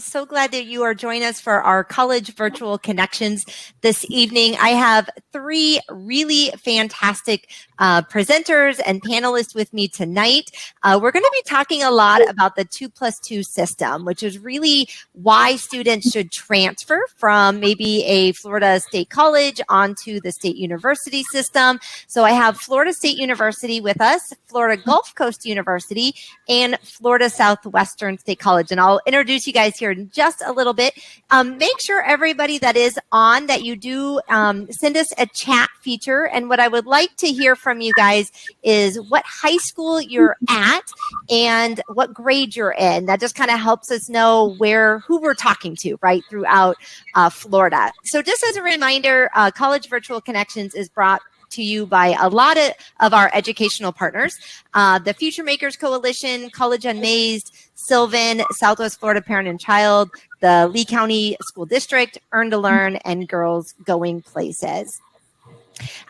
So glad that you are joining us for our college virtual connections this evening. I have three really fantastic presenters and panelists with me tonight. We're going to be talking a lot about the 2+2 system, which is really why students should transfer from maybe a Florida State College onto the state university system. So I have Florida State University with us, Florida Gulf Coast University, and Florida Southwestern State College. And I'll introduce you guys here in just a little bit. Make sure everybody that is on that you do send us a chat feature. And what I would like to hear from you guys is what high school you're at and what grade you're in. That just kind of helps us know who we're talking to, right, throughout Florida. So just as a reminder, College Virtual Connections is brought to you by a lot of our educational partners, the Future Makers Coalition, College Unmazed, Sylvan, Southwest Florida Parent and Child, the Lee County School District, Earn to Learn, and Girls Going Places.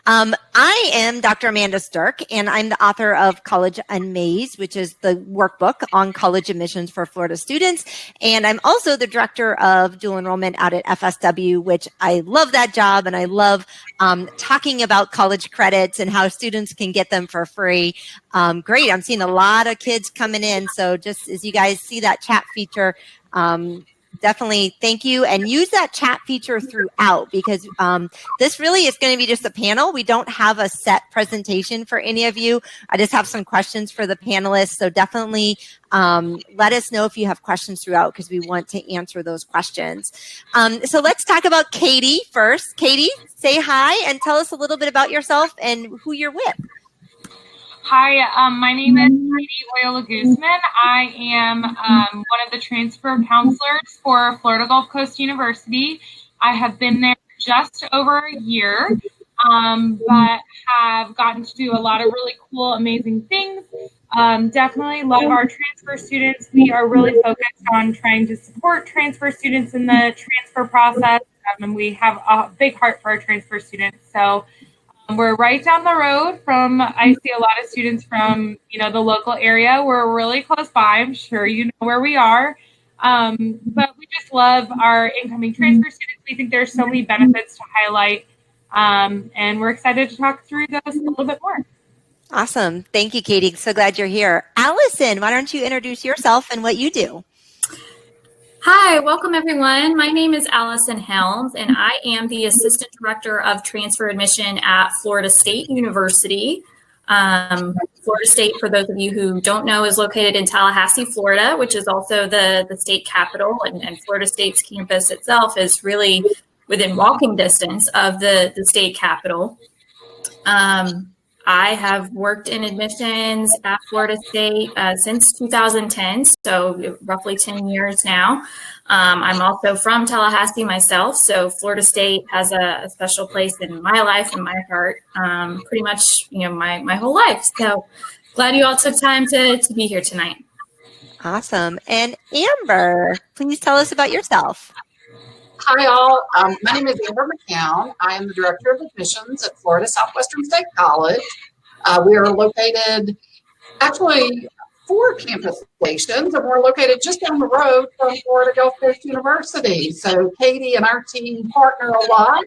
I am Dr. Amanda Schmidt, and I'm the author of College Unmazed, which is the workbook on college admissions for Florida students. And I'm also the director of dual enrollment out at FSW, which I love that job. And I love talking about college credits and how students can get them for free. Great. I'm seeing a lot of kids coming in. So just as you guys see that chat feature, definitely thank you, and use that chat feature throughout, because this really is going to be just a panel. We don't have a set presentation for any of you. I just have some questions for the panelists. So definitely let us know if you have questions throughout, because we want to answer those questions. So let's talk about Katie first. Katie, say hi and tell us a little bit about yourself and who you're with. Hi, my name is Katie Oyola Guzman. I am one of the transfer counselors for Florida Gulf Coast University. I have been there just over a year, but have gotten to do a lot of really cool, amazing things. Definitely love our transfer students. We are really focused on trying to support transfer students in the transfer process, and we have a big heart for our transfer students. So we're right down the road from, I see a lot of students from, the local area. We're really close by. I'm sure you know where we are. But we just love our incoming transfer students. We think there's so many benefits to highlight. And we're excited to talk through those a little bit more. Awesome. Thank you, Katie. So glad you're here. Allison, why don't you introduce yourself and what you do? Hi, welcome everyone. My name is Allison Helms, and I am the Assistant Director of Transfer Admission at Florida State University. Florida State, for those of you who don't know, is located in Tallahassee, Florida, which is also the state capital, and Florida State's campus itself is really within walking distance of the state capital. I have worked in admissions at Florida State since 2010, so roughly 10 years now. I'm also from Tallahassee myself, so Florida State has a special place in my life and my heart, pretty much, my whole life. So glad you all took time to be here tonight. Awesome. And Amber, please tell us about yourself. Hi, all. My name is Amber McCown. I am the Director of Admissions at Florida Southwestern State College. We are located, actually, 4 campus stations, and we're located just down the road from Florida Gulf Coast University. So Katie and our team partner a lot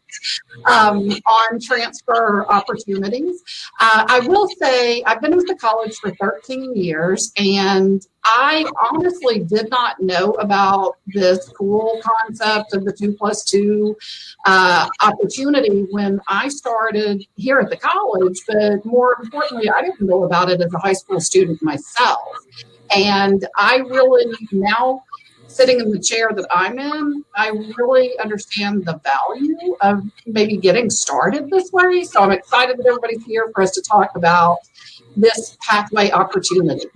on transfer opportunities. I will say I've been with the college for 13 years, and I honestly did not know about this cool concept of the 2+2 opportunity when I started here at the college, but more importantly, I didn't know about it as a high school student myself. And I really, now sitting in the chair that I'm in, I really understand the value of maybe getting started this way. So I'm excited that everybody's here for us to talk about this pathway opportunity.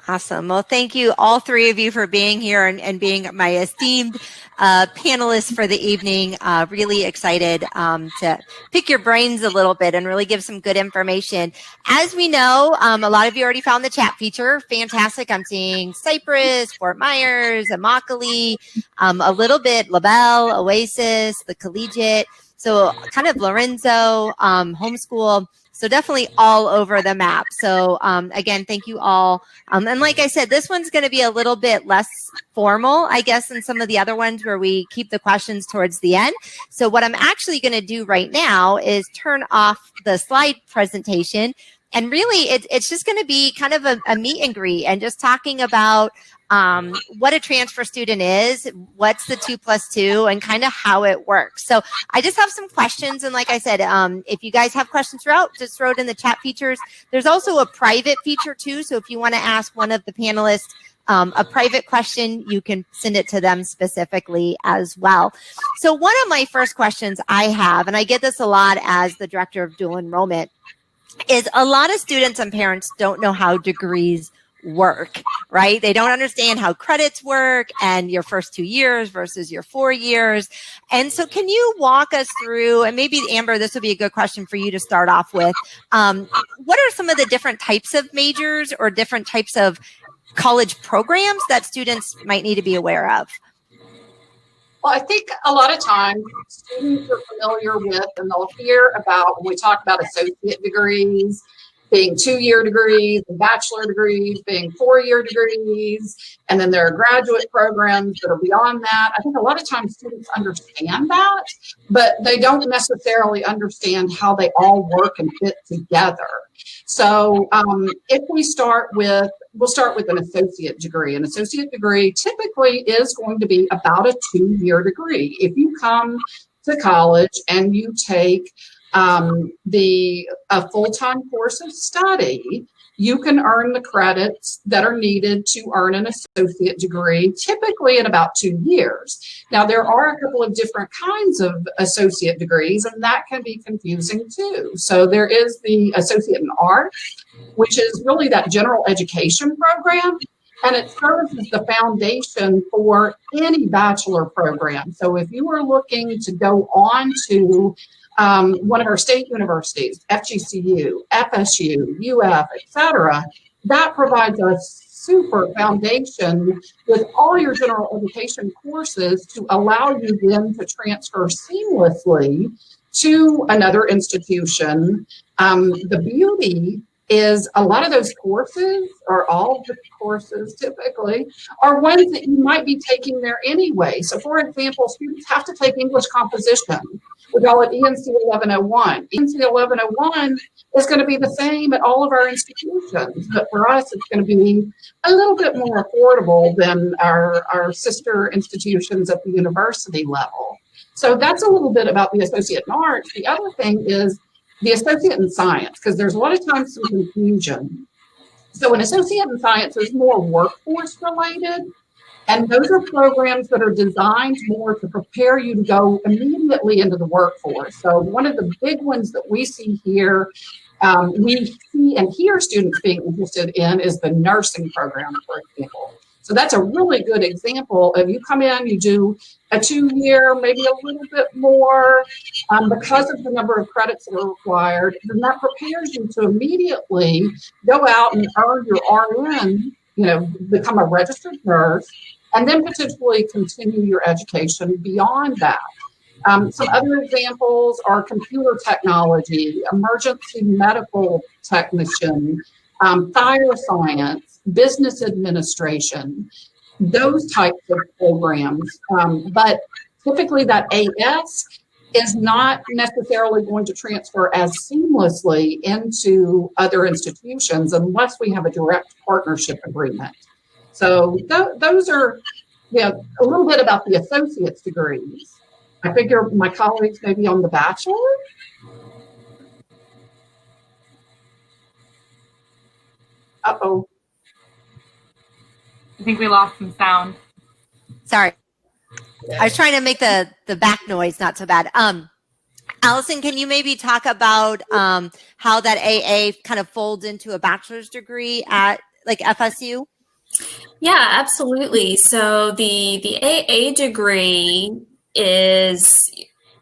Awesome. Well, thank you, all three of you, for being here and being my esteemed panelists for the evening. Really excited to pick your brains a little bit and really give some good information. As we know, a lot of you already found the chat feature. Fantastic. I'm seeing Cypress, Fort Myers, Immokalee, a little bit LaBelle, Oasis, the Collegiate. So kind of Lorenzo, homeschool. So definitely all over the map. So again, thank you all. And like I said, this one's going to be a little bit less formal, I guess, than some of the other ones where we keep the questions towards the end. So what I'm actually going to do right now is turn off the slide presentation. And really, it's just going to be kind of a meet and greet and just talking about what a transfer student is, what's the 2+2, and kind of how it works. So I just have some questions. And like I said, if you guys have questions throughout, just throw it in the chat features. There's also a private feature too. So if you want to ask one of the panelists a private question, you can send it to them specifically as well. So one of my first questions I have, and I get this a lot as the director of dual enrollment, is a lot of students and parents don't know how degrees work, right? They don't understand how credits work and your first 2 years versus your 4 years. And so can you walk us through, and maybe Amber, this would be a good question for you to start off with. What are some of the different types of majors or different types of college programs that students might need to be aware of? Well, I think a lot of times students are familiar with, and they'll hear about when we talk about associate degrees being 2-year degrees, and bachelor degrees being 4-year degrees, and then there are graduate programs that are beyond that. I think a lot of times students understand that, but they don't necessarily understand how they all work and fit together. So if we'll start with an associate degree. An associate degree typically is going to be about a 2-year degree. If you come to college and you take a full-time course of study, you can earn the credits that are needed to earn an associate degree, typically in about 2 years. Now, there are a couple of different kinds of associate degrees, and that can be confusing too. So there is the associate in arts, which is really that general education program, and it serves as the foundation for any bachelor program. So if you are looking to go on to one of our state universities, FGCU, FSU, UF, etc., that provides a super foundation with all your general education courses to allow you then to transfer seamlessly to another institution. The beauty is a lot of those courses, or all of the courses typically, are ones that you might be taking there anyway. So for example, students have to take English composition. We call it ENC 1101. ENC 1101 is going to be the same at all of our institutions, but for us, it's going to be a little bit more affordable than our sister institutions at the university level. So that's a little bit about the associate in arts. The other thing is the associate in science, because there's a lot of times some confusion. So an associate in science is more workforce related, and those are programs that are designed more to prepare you to go immediately into the workforce. So one of the big ones that we see here, we see and hear students being interested in, is the nursing program, for example. So that's a really good example of, you come in, you do a 2-year, maybe a little bit more, because of the number of credits that are required, then that prepares you to immediately go out and earn your RN, become a registered nurse, and then potentially continue your education beyond that. Some other examples are computer technology, emergency medical technician, fire science, business administration, those types of programs. But typically that AS is not necessarily going to transfer as seamlessly into other institutions unless we have a direct partnership agreement. So those are a little bit about the associate's degrees. I figure my colleagues may be on the bachelor. Uh-oh. I think we lost some sound. Sorry. I was trying to make the back noise not so bad. Allison, can you maybe talk about how that AA kind of folds into a bachelor's degree at like FSU? Yeah, absolutely. So the AA degree is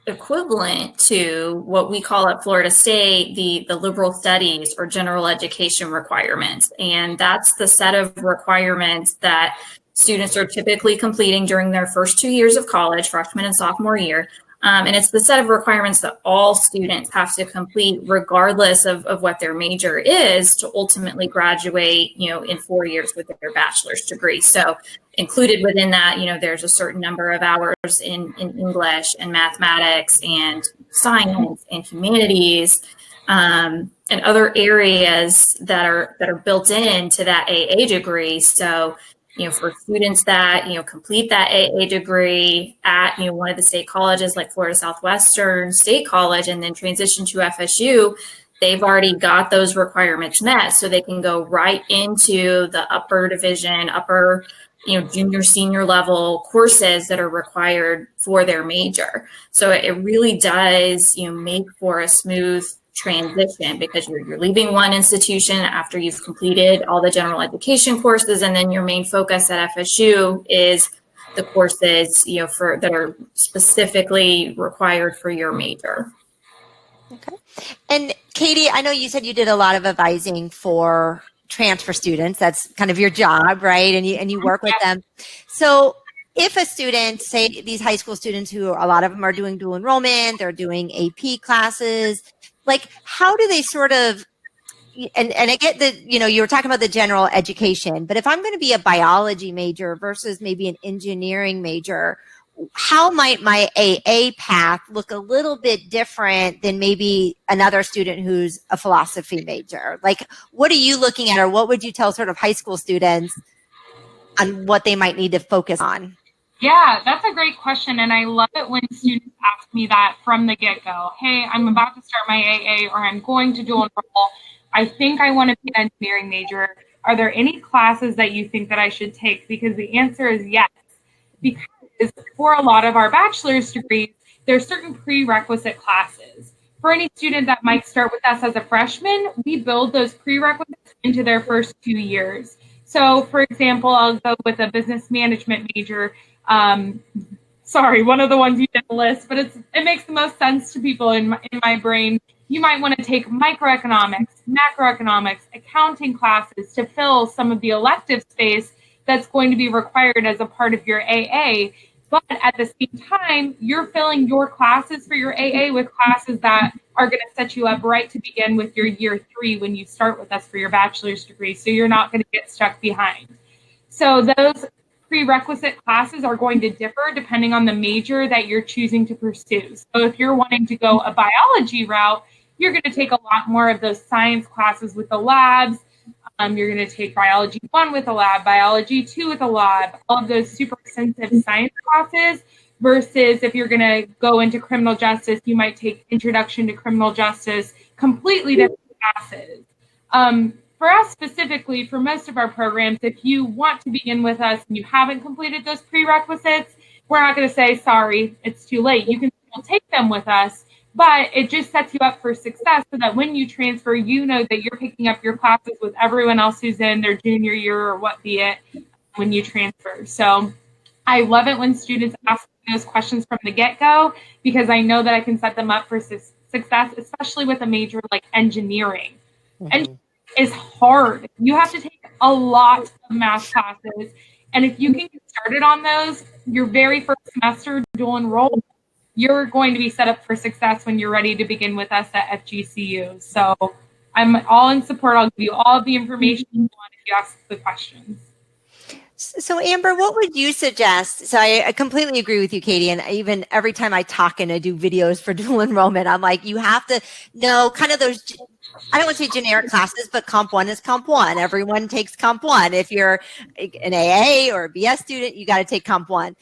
equivalent to what we call at Florida State the liberal studies or general education requirements. And that's the set of requirements that students are typically completing during their first 2 years of college, freshman and sophomore year. And it's the set of requirements that all students have to complete regardless of what their major is to ultimately graduate, in 4 years with their bachelor's degree. So included within that, there's a certain number of hours in English and mathematics and science and humanities and other areas that are built into that AA degree. So for students that, complete that AA degree at, one of the state colleges like Florida Southwestern State College and then transition to FSU, they've already got those requirements met. So they can go right into the upper division, junior, senior level courses that are required for their major. So it really does, make for a smooth transition because you're leaving one institution after you've completed all the general education courses, and then your main focus at FSU is the courses that are specifically required for your major. Okay. And Katie, I know you said you did a lot of advising for transfer students. That's kind of your job, right? And you work with them. So if a student, say these high school students who a lot of them are doing dual enrollment, they're doing AP classes, like how do they sort of, and I get that, you were talking about the general education, but if I'm going to be a biology major versus maybe an engineering major, how might my AA path look a little bit different than maybe another student who's a philosophy major? Like, what are you looking at, or what would you tell sort of high school students on what they might need to focus on? Yeah, that's a great question. And I love it when students ask me that from the get-go. Hey, I'm about to start my AA, or I'm going to dual enroll. I think I want to be an engineering major. Are there any classes that you think that I should take? Because the answer is yes. Because for a lot of our bachelor's degrees, there's certain prerequisite classes. For any student that might start with us as a freshman, we build those prerequisites into their first 2 years. So, for example, I'll go with a business management major. One of the ones you didn't list, but it makes the most sense to people in my brain. You might want to take microeconomics, macroeconomics, accounting classes to fill some of the elective space that's going to be required as a part of your AA. But at the same time, you're filling your classes for your AA with classes that are going to set you up right to begin with your year 3 when you start with us for your bachelor's degree. So you're not going to get stuck behind. So those prerequisite classes are going to differ depending on the major that you're choosing to pursue. So if you're wanting to go a biology route, you're going to take a lot more of those science classes with the labs. You're going to take biology 1 with a lab, biology 2 with a lab, all of those super extensive science classes, versus if you're going to go into criminal justice, you might take introduction to criminal justice, completely different classes. For us specifically, for most of our programs, if you want to begin with us and you haven't completed those prerequisites, we're not going to say, sorry, it's too late. You can still take them with us, but it just sets you up for success so that when you transfer, you know that you're picking up your classes with everyone else who's in their junior year or what be it when you transfer. So I love it when students ask those questions from the get-go, because I know that I can set them up for success, especially with a major like engineering. And is hard. You have to take a lot of math classes. And if you can get started on those, your very first semester dual enroll, you're going to be set up for success when you're ready to begin with us at FGCU. So I'm all in support. I'll give you all of the information you want if you ask the questions. So Amber, what would you suggest? So I completely agree with you, Katie. And even every time I talk and I do videos for dual enrollment, I'm like, you have to know kind of those, I don't want to say generic classes, but Comp 1 is Comp 1. Everyone takes Comp 1. If you're an AA or a BS student, you got to take Comp 1.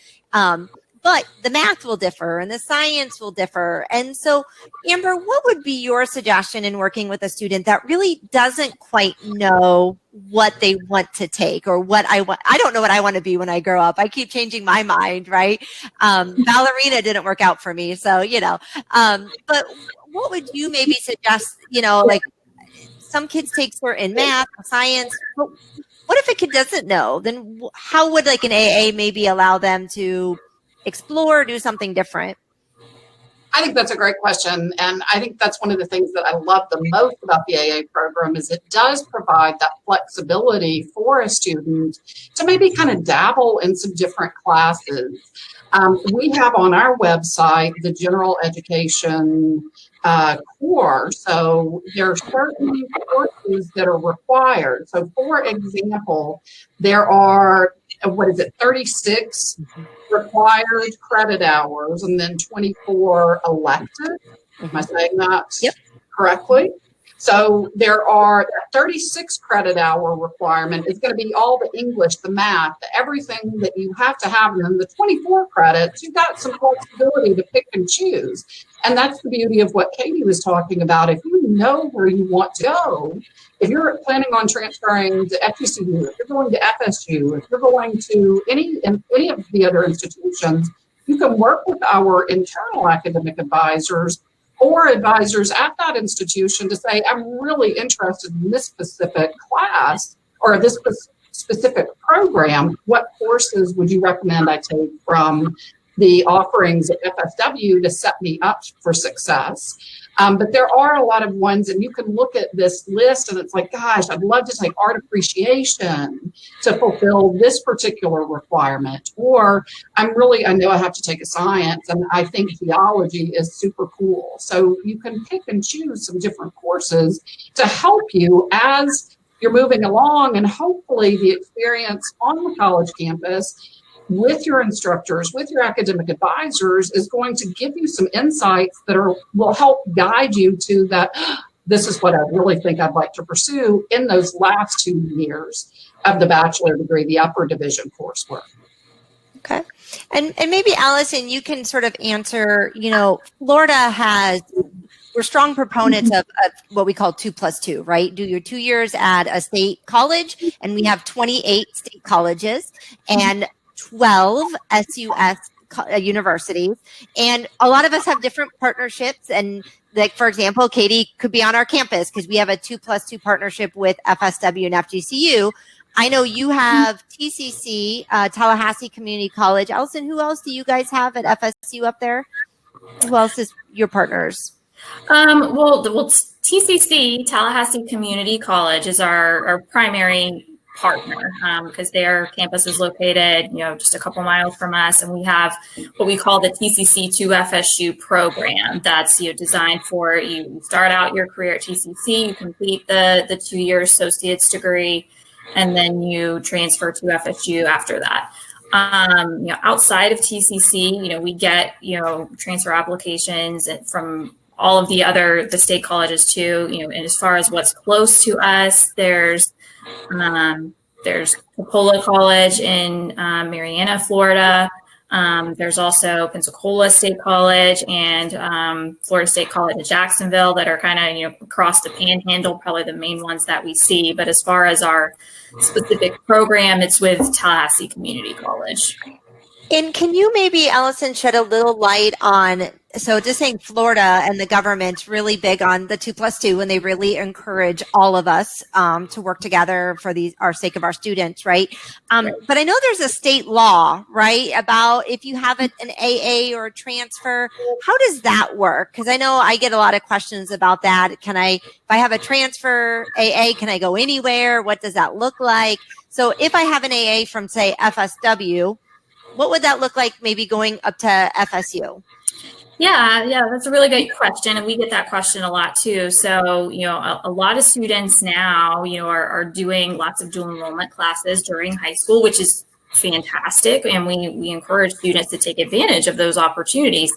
But the math will differ and the science will differ. And so, Amber, what would be your suggestion in working with a student that really doesn't quite know what they want to take or what I want? I don't know what I want to be when I grow up. I keep changing my mind, right? Ballerina didn't work out for me. So, but what would you maybe suggest, like some kids take certain math, science. What if a kid doesn't know? Then how would like an AA maybe allow them to explore, do something different? I think that's a great question. And I think that's one of the things that I love the most about the AA program is it does provide that flexibility for a student to maybe kind of dabble in some different classes. We have on our website the general education core. So there are certain courses that are required. So for example, there are, 36 required credit hours and then 24 elective. Am I saying that correctly? So there are 36 credit hour requirement is going to be all the English, the math, everything that you have to have. And then the 24 credits, you've got some flexibility to pick and choose. And that's the beauty of what Katie was talking about. If you know where you want to go, if you're planning on transferring to FGCU, if you're going to FSU, if you're going to any of the other institutions, you can work with our internal academic advisors or advisors at that institution to say, I'm really interested in this specific class or this specific program. What courses would you recommend I take from the offerings at FSW to set me up for success? But there are a lot of ones, and you can look at this list and it's like, gosh, I'd love to take art appreciation to fulfill this particular requirement. Or I know I have to take a science and I think geology is super cool. So you can pick and choose some different courses to help you as you're moving along, and hopefully the experience on the college campus with your instructors, with your academic advisors is going to give you some insights that will help guide you to that. This is what I really think I'd like to pursue in those last 2 years of the bachelor degree, the upper division coursework. Okay. And maybe Allison, you can sort of answer, Florida we're strong proponents of what we call 2+2, right? Do your 2 years at a state college, and we have 28 state colleges and 12 SUS universities. And a lot of us have different partnerships. And like, for example, Katie could be on our campus because we have a 2+2 partnership with FSW and FGCU. I know you have TCC, Tallahassee Community College. Allison, who else do you guys have at FSU up there? Who else is your partners? Well, TCC, Tallahassee Community College, is our primary partner because their campus is located, just a couple miles from us, and we have what we call the TCC to FSU program. That's designed for you start out your career at TCC, you complete the 2-year associate's degree, and then you transfer to FSU after that. Outside of TCC, we get transfer applications from all of the state colleges too. And as far as what's close to us, there's Capola College in Marianna, Florida. There's also Pensacola State College and Florida State College at Jacksonville that are kind of across the panhandle, probably the main ones that we see. But as far as our specific program, it's with Tallahassee Community College. And can you maybe, Allison, shed a little light on, so just saying Florida and the government's really big on the 2+2, and they really encourage all of us to work together for our sake of our students, right? But I know there's a state law, right, about if you have an AA or a transfer, how does that work? Because I know I get a lot of questions about that. If I have a transfer AA, can I go anywhere? What does that look like? So if I have an AA from, say, FSW, what would that look like maybe going up to FSU? Yeah, that's a really good question. And we get that question a lot too. So, a lot of students now, are doing lots of dual enrollment classes during high school, which is fantastic. And we encourage students to take advantage of those opportunities.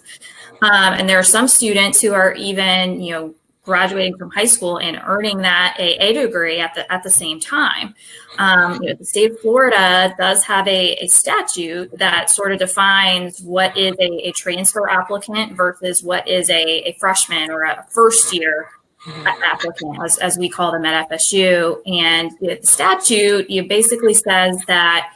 And there are some students who are even, graduating from high school and earning that AA degree at the same time. The state of Florida does have a statute that sort of defines what is a transfer applicant versus what is a freshman or a first year applicant, as we call them at FSU. And the statute basically says that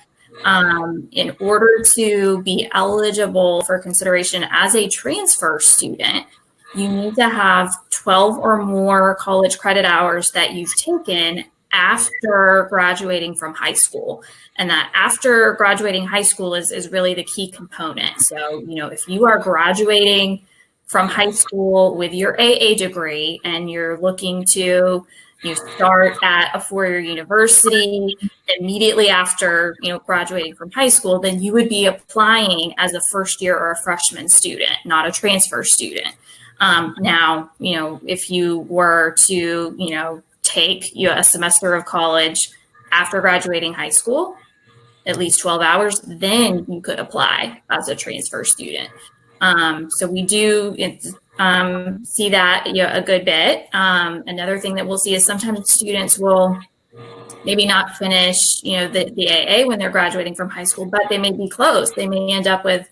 in order to be eligible for consideration as a transfer student, you need to have 12 or more college credit hours that you've taken after graduating from high school. And that after graduating high school is really the key component. So, if you are graduating from high school with your AA degree and you're looking to you start at a four-year university immediately after, graduating from high school, then you would be applying as a first year or a freshman student, not a transfer student. Now, if you were to, take a semester of college after graduating high school, at least 12 hours, then you could apply as a transfer student. So we do see that a good bit. Another thing that we'll see is sometimes students will maybe not finish, the AA when they're graduating from high school, but they may be close. They may end up with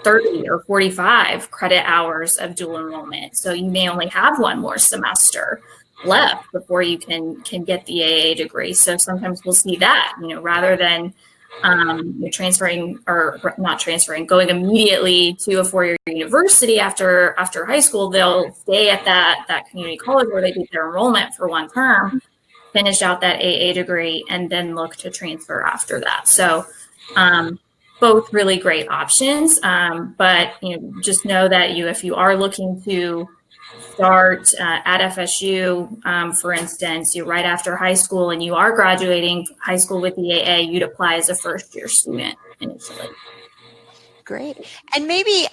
30 or 45 credit hours of dual enrollment. So you may only have one more semester left before you can get the AA degree. So sometimes we'll see that, rather than going immediately to a four-year university after high school, they'll stay at that community college where they get their enrollment for one term, finish out that AA degree, and then look to transfer after that. So both really great options, but just know that if you are looking to start at FSU, for instance, right after high school, and you are graduating high school with the AA, you'd apply as a first-year student initially. Great. And maybe,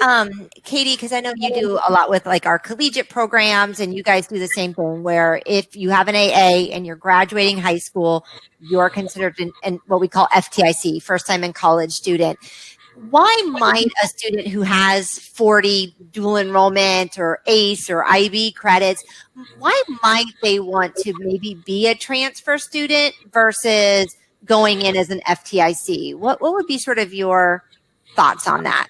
Katie, because I know you do a lot with like our collegiate programs, and you guys do the same thing where if you have an AA and you're graduating high school, you're considered an what we call FTIC, first time in college student. Why might a student who has 40 dual enrollment or AICE or IB credits, why might they want to maybe be a transfer student versus going in as an FTIC? What would be sort of your thoughts on that?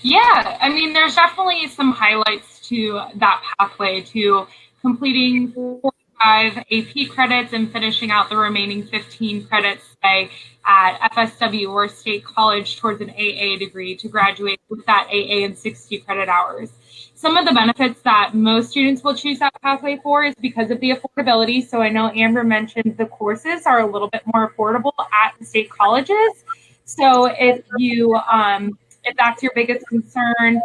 Yeah, I mean, there's definitely some highlights to that pathway to completing 45 AP credits and finishing out the remaining 15 credits, say, at FSW or State College towards an AA degree to graduate with that AA and 60 credit hours. Some of the benefits that most students will choose that pathway for is because of the affordability. So I know Amber mentioned the courses are a little bit more affordable at the state colleges. So if you, if that's your biggest concern,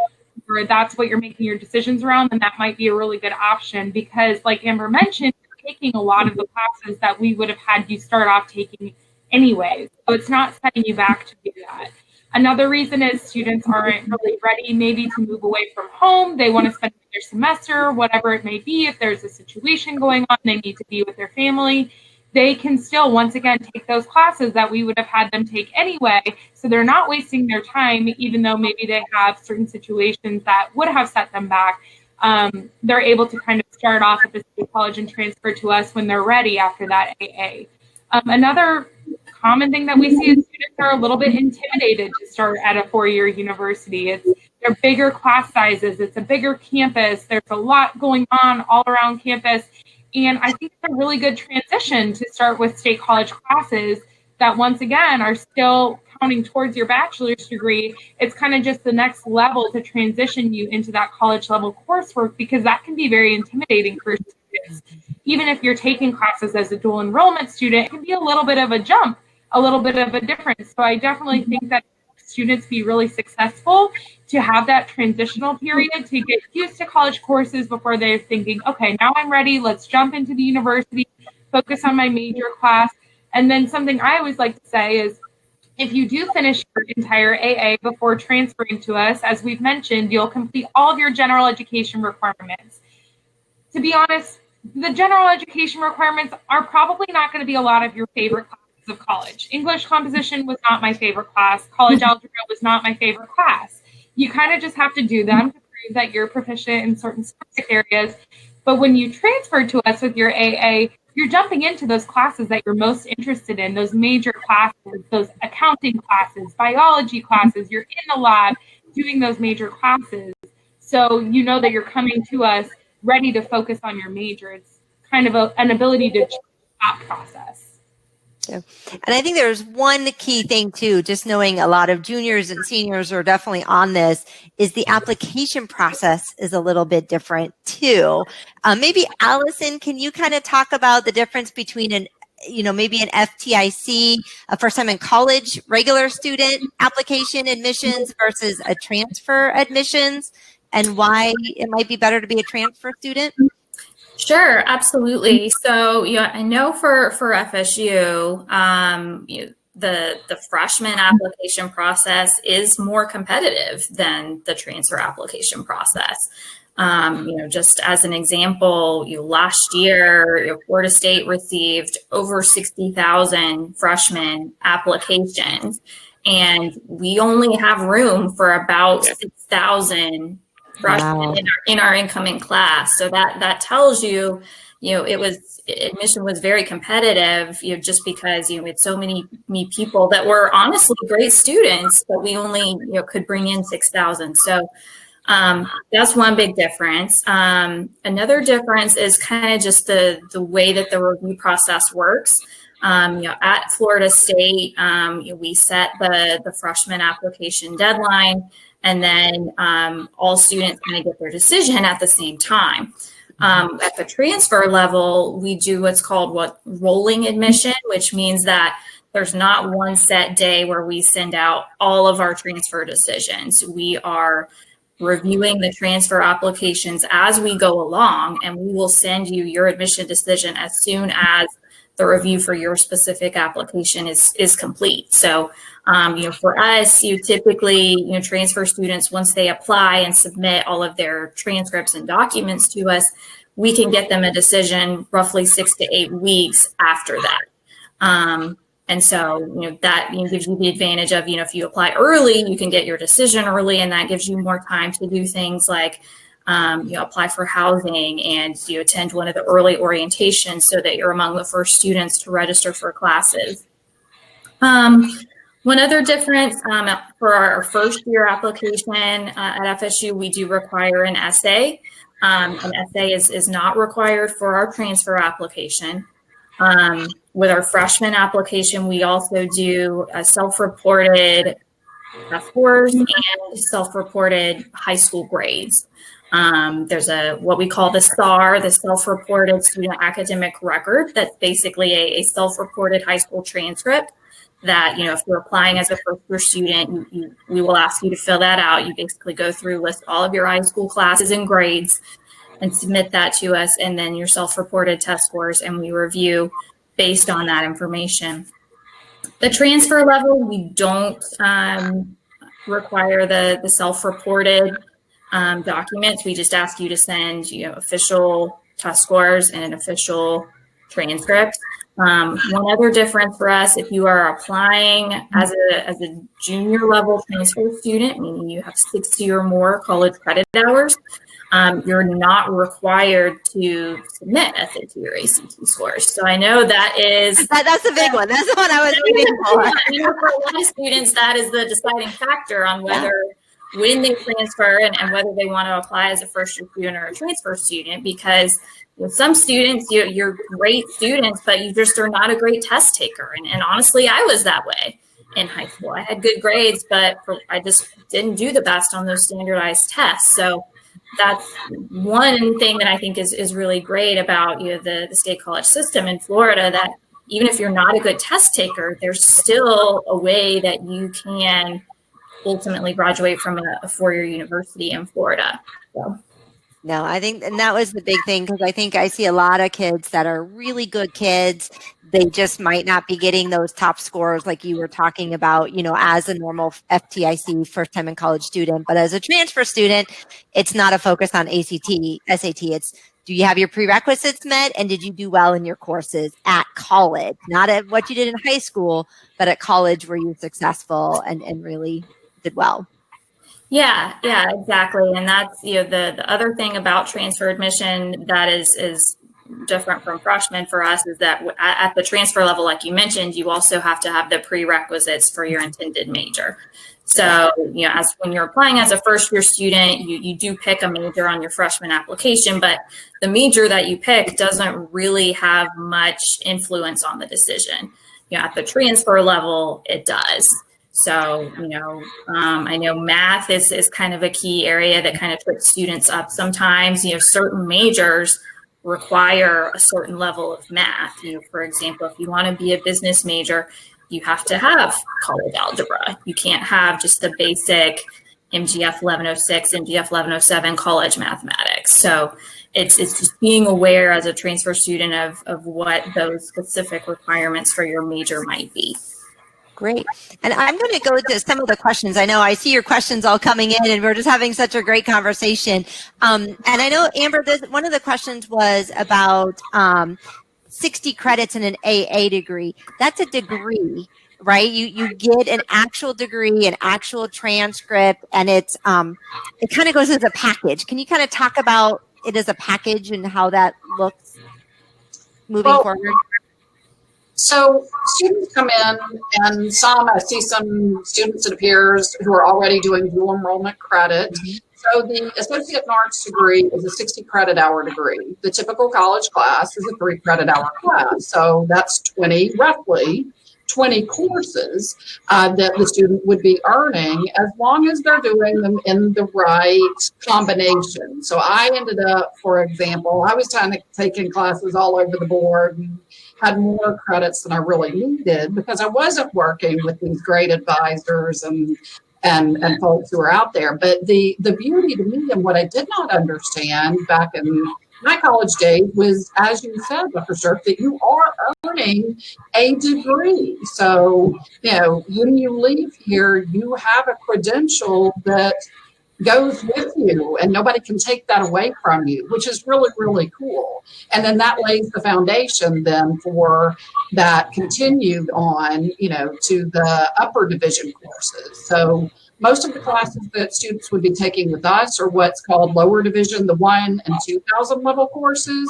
or that's what you're making your decisions around, then that might be a really good option because, like Amber mentioned, you're taking a lot of the classes that we would have had you start off taking anyway. So it's not setting you back to do that. Another reason is students aren't really ready maybe to move away from home. They want to spend their semester, whatever it may be. If there's a situation going on, they need to be with their family. They can still, once again, take those classes that we would have had them take anyway. So they're not wasting their time, even though maybe they have certain situations that would have set them back. They're able to kind of start off at the state college and transfer to us when they're ready after that AA. Another common thing that we see is students are a little bit intimidated to start at a four-year university. They're bigger class sizes. It's a bigger campus. There's a lot going on all around campus. And I think it's a really good transition to start with state college classes that, once again, are still counting towards your bachelor's degree. It's kind of just the next level to transition you into that college level coursework, because that can be very intimidating for students. Even if you're taking classes as a dual enrollment student, it can be a little bit of a jump, a little bit of a difference. So I definitely think that students be really successful to have that transitional period to get used to college courses before they're thinking, okay, now I'm ready, let's jump into the university, focus on my major class. And then something I always like to say is, if you do finish your entire AA before transferring to us, as we've mentioned, you'll complete all of your general education requirements. To be honest, the general education requirements are probably not going to be a lot of your favorite classes of college. English composition was not my favorite class. College algebra was not my favorite class. You kind of just have to do them to prove that you're proficient in certain specific areas. But when you transfer to us with your AA, you're jumping into those classes that you're most interested in, those major classes, those accounting classes, biology classes. You're in the lab doing those major classes. So you know that you're coming to us ready to focus on your major. It's kind of an ability to choose that process. And I think there's one key thing too, just knowing a lot of juniors and seniors are definitely on this, is the application process is a little bit different too. Maybe Allison, can you kind of talk about the difference between maybe an FTIC, a first time in college, regular student application admissions versus a transfer admissions, and why it might be better to be a transfer student? Sure, absolutely. So, I know for FSU, the freshman application process is more competitive than the transfer application process. Just as an example, last year, Florida State received over 60,000 freshman applications, and we only have room for about 6,000 freshmen in our incoming class. So that tells you, admission was very competitive, just because, we had so many people that were honestly great students, but we only, could bring in 6,000. So that's one big difference. Another difference is kind of just the way that the review process works. At Florida State, we set the freshman application deadline, and then all students kind of get their decision at the same time. At the transfer level, we do what's called rolling admission, which means that there's not one set day where we send out all of our transfer decisions. We are reviewing the transfer applications as we go along, and we will send you your admission decision as soon as the review for your specific application is complete. So, for us, typically, transfer students, once they apply and submit all of their transcripts and documents to us, we can get them a decision roughly 6 to 8 weeks after that. And so, that gives you the advantage of, if you apply early, you can get your decision early, and that gives you more time to do things like apply for housing and attend one of the early orientations so that you're among the first students to register for classes. One other difference for our first year application at FSU, we do require an essay. An essay is not required for our transfer application. With our freshman application, we also do a self-reported test scores and self-reported high school grades. There's what we call the STAR, the self-reported student academic record. That's basically a self-reported high school transcript that, if you're applying as a first-year student, we will ask you to fill that out. You basically go through, list all of your high school classes and grades and submit that to us, and then your self-reported test scores, and we review based on that information. The transfer level, we don't require the self-reported documents. We just ask you to send, official test scores and an official transcript. One other difference for us, if you are applying as a junior level transfer student, meaning you have 60 or more college credit hours, you're not required to submit SAT or ACT scores. So I know that's a big one. That's the one I was reading for. For a lot of students, that is the deciding factor on whether when they transfer and whether they want to apply as a first-year student or a transfer student, because with some students, you're great students, but you just are not a great test taker. And honestly, I was that way in high school. I had good grades, but I just didn't do the best on those standardized tests. So that's one thing that I think is really great about the state college system in Florida, that even if you're not a good test taker, there's still a way that you can ultimately graduate from a four-year university in Florida. So. No, I think, and that was the big thing, because I think I see a lot of kids that are really good kids. They just might not be getting those top scores like you were talking about, as a normal FTIC first time in college student. But as a transfer student, it's not a focus on ACT, SAT. It's, do you have your prerequisites met, and did you do well in your courses at college? Not at what you did in high school, but at college were you successful and really did well. Yeah, exactly. And that's, the other thing about transfer admission that is different from freshman for us is that at the transfer level, like you mentioned, you also have to have the prerequisites for your intended major. So, as when you're applying as a first year student, you do pick a major on your freshman application, but the major that you pick doesn't really have much influence on the decision. At the transfer level, it does. So, I know math is kind of a key area that kind of trips students up sometimes. Certain majors require a certain level of math. For example, if you want to be a business major, you have to have college algebra. You can't have just the basic MGF 1106, MGF 1107 college mathematics. So it's just being aware as a transfer student of what those specific requirements for your major might be. Great. And I'm going to go to some of the questions. I know I see your questions all coming in, and we're just having such a great conversation. And I know, Amber, one of the questions was about 60 credits in an AA degree. That's a degree, right? You get an actual degree, an actual transcript, and it kind of goes as a package. Can you kind of talk about it as a package and how that looks moving forward? So students come in, and I see some students, it appears, who are already doing dual enrollment credit. So the Associate in Arts degree is a 60 credit hour degree. The typical college class is a 3 credit hour class. So that's roughly 20 courses that the student would be earning, as long as they're doing them in the right combination. So I ended up, for example, I was taking classes all over the board and had more credits than I really needed because I wasn't working with these great advisors and folks who are out there. But the beauty to me, and what I did not understand back in my college days, was, as you said, Dr. Sherk, that you are earning a degree. So, when you leave here, you have a credential that goes with you, and nobody can take that away from you, which is really, really cool. And then that lays the foundation then for that continued on, to the upper division courses. So most of the classes that students would be taking with us are what's called lower division, the 1,000 and 2,000 level courses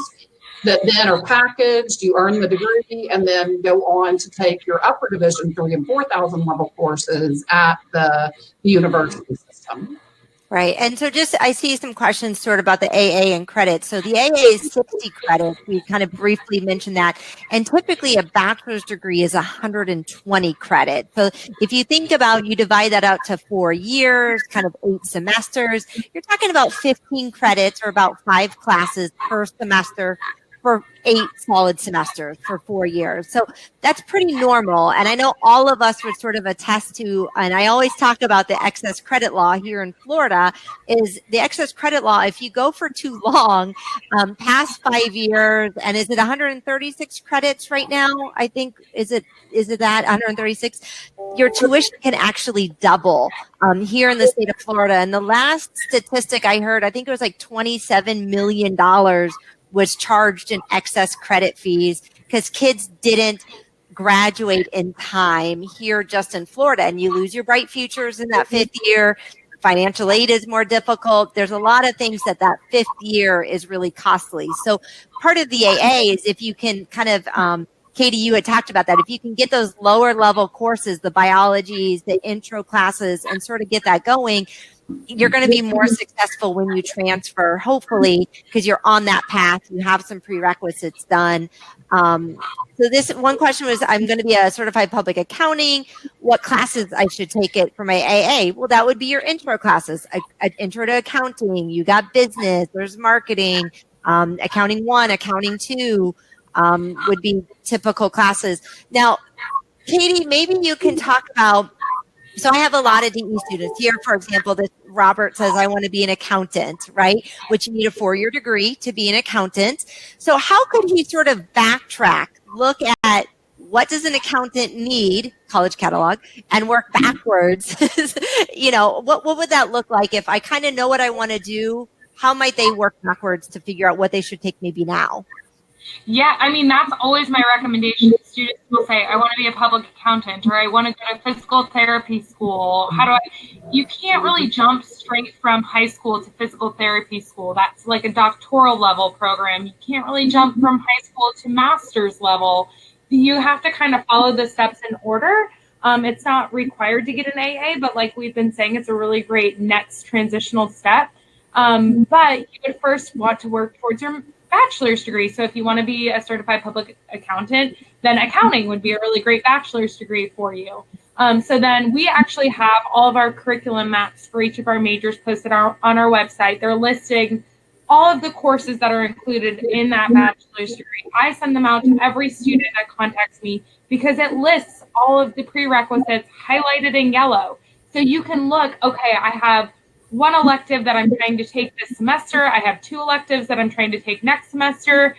that then are packaged. You earn the degree and then go on to take your upper division 3,000 and 4,000 level courses at the university system. Right. And so I see some questions sort of about the AA and credit. So the AA is 60 credits. We kind of briefly mentioned that. And typically a bachelor's degree is 120 credits. So if you think about, you divide that out to 4 years, kind of 8 semesters, you're talking about 15 credits or about 5 classes per semester for 8 solid semesters for 4 years. So that's pretty normal. And I know all of us would sort of attest to, and I always talk about the excess credit law here in Florida, is the excess credit law. If you go for too long, past 5 years, and is it 136 credits right now? I think, is it that 136? Your tuition can actually double here in the state of Florida. And the last statistic I heard, I think it was like $27 million was charged in excess credit fees because kids didn't graduate in time here just in Florida, and you lose your bright futures in that 5th year. Financial aid is more difficult. There's a lot of things that 5th year is really costly. So part of the AA is if you can kind of, Katie, you had talked about that. If you can get those lower level courses, the biologies, the intro classes, and sort of get that going, you're going to be more successful when you transfer, hopefully, because you're on that path. You have some prerequisites done. So this one question was, I'm going to be a certified public accounting. What classes I should take it for my AA? Well, that would be your intro classes, intro to accounting. You got business, there's marketing, accounting 1, accounting 2 would be typical classes. Now, Katie, maybe you can talk about, so I have a lot of DE students here. For example, this Robert says, I want to be an accountant, right? Which you need a 4-year degree to be an accountant. So how could he sort of backtrack, look at what does an accountant need, college catalog, and work backwards? What would that look like if I kind of know what I want to do? How might they work backwards to figure out what they should take maybe now? Yeah, I mean, that's always my recommendation. Students will say, I want to be a public accountant, or I want to go to physical therapy school. You can't really jump straight from high school to physical therapy school. That's like a doctoral level program. You can't really jump from high school to master's level. You have to kind of follow the steps in order. It's not required to get an AA, but like we've been saying, it's a really great next transitional step. But you would first want to work towards your bachelor's degree. So if you want to be a certified public accountant, then accounting would be a really great bachelor's degree for you. So then we actually have all of our curriculum maps for each of our majors posted on our website. They're listing all of the courses that are included in that bachelor's degree. I send them out to every student that contacts me because it lists all of the prerequisites highlighted in yellow. So you can look, okay, I have one elective that I'm trying to take this semester. I have 2 electives that I'm trying to take next semester.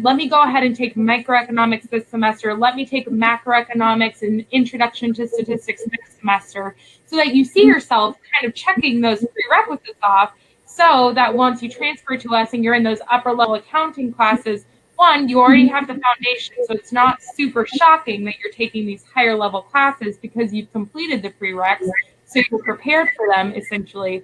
Let me go ahead and take microeconomics this semester. Let me take macroeconomics and introduction to statistics next semester, so that you see yourself kind of checking those prerequisites off, so that once you transfer to us and you're in those upper level accounting classes, one, you already have the foundation, so it's not super shocking that you're taking these higher level classes because you've completed the prereqs, so you're prepared for them essentially.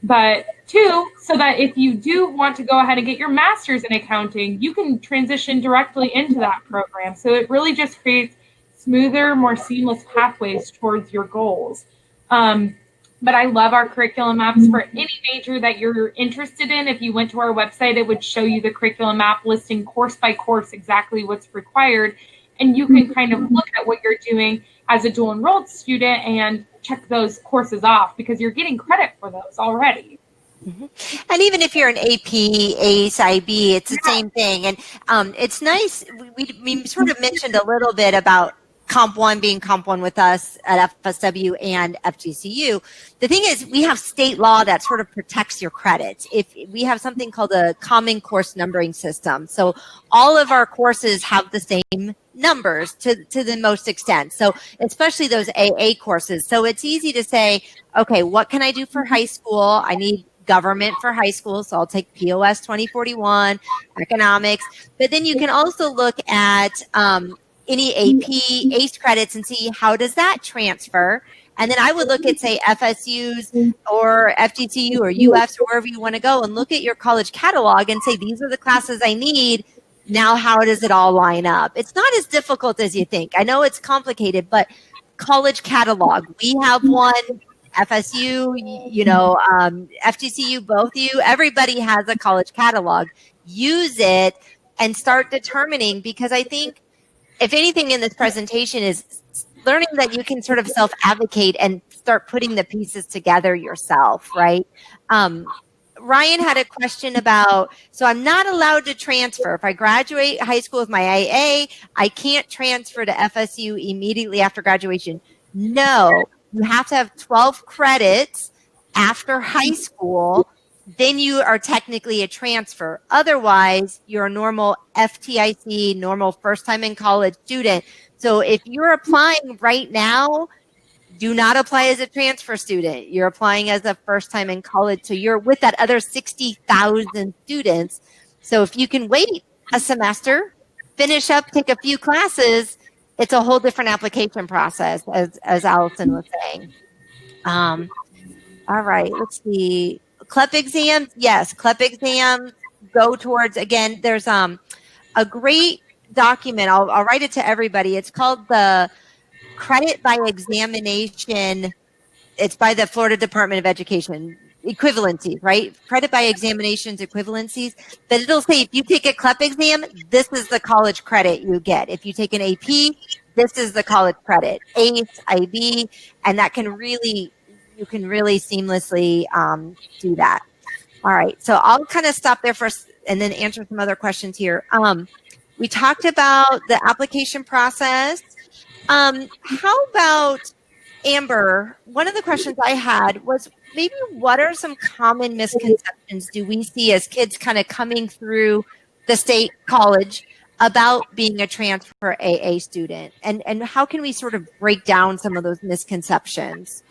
But 2, so that if you do want to go ahead and get your master's in accounting, you can transition directly into that program. So it really just creates smoother, more seamless pathways towards your goals. But I love our curriculum maps for any major that you're interested in. If you went to our website, it would show you the curriculum map listing course by course exactly what's required. And you can kind of look at what you're doing as a dual enrolled student and check those courses off, because you're getting credit for those already. Mm-hmm. And even if you're an AP, AICE, IB, it's the same thing. And it's nice. We sort of mentioned a little bit about Comp 1 being Comp 1 with us at FSW and FGCU. The thing is, we have state law that sort of protects your credits. If we have something called a common course numbering system. So all of our courses have the same numbers to the most extent. So especially those AA courses. So it's easy to say, okay, what can I do for high school? I need government for high school, so I'll take POS 2041, economics. But then you can also look at any AP, ACE credits and see how does that transfer. And then I would look at, say, FSU's or FGCU or UFs or wherever you want to go and look at your college catalog and say, these are the classes I need. Now, how does it all line up? It's not as difficult as you think. I know it's complicated, but college catalog, we have one. FSU, FGCU, both you, everybody has a college catalog. Use it and start determining, because I think if anything in this presentation is learning that you can sort of self-advocate and start putting the pieces together yourself, right? Ryan had a question about, so I'm not allowed to transfer. If I graduate high school with my AA, I can't transfer to FSU immediately after graduation. No. You have to have 12 credits after high school, then you are technically a transfer. Otherwise, you're a normal FTIC, normal first time in college student. So if you're applying right now, do not apply as a transfer student. You're applying as a first time in college. So you're with that other 60,000 students. So if you can wait a semester, finish up, take a few classes, it's a whole different application process, as Allison was saying. All right, let's see. CLEP exams, yes, CLEP exams go towards, again, there's a great document. I'll write it to everybody. It's called the Credit by Examination. It's by the Florida Department of Education. Equivalencies, right? Credit by examinations, equivalencies. But it'll say if you take a CLEP exam, this is the college credit you get. If you take an AP, this is the college credit. AICE, IB, and that can really, you can really seamlessly do that. All right, so I'll kind of stop there first and then answer some other questions here. We talked about the application process. How about, Amber, one of the questions I had was maybe what are some common misconceptions do we see as kids kind of coming through the state college about being a transfer AA student? And how can we sort of break down some of those misconceptions?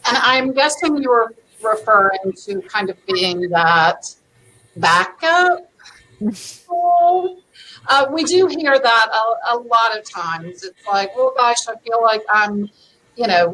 And I'm guessing you were referring to kind of being that backup. We do hear that a lot of times. It's like, well, gosh, I feel like I'm,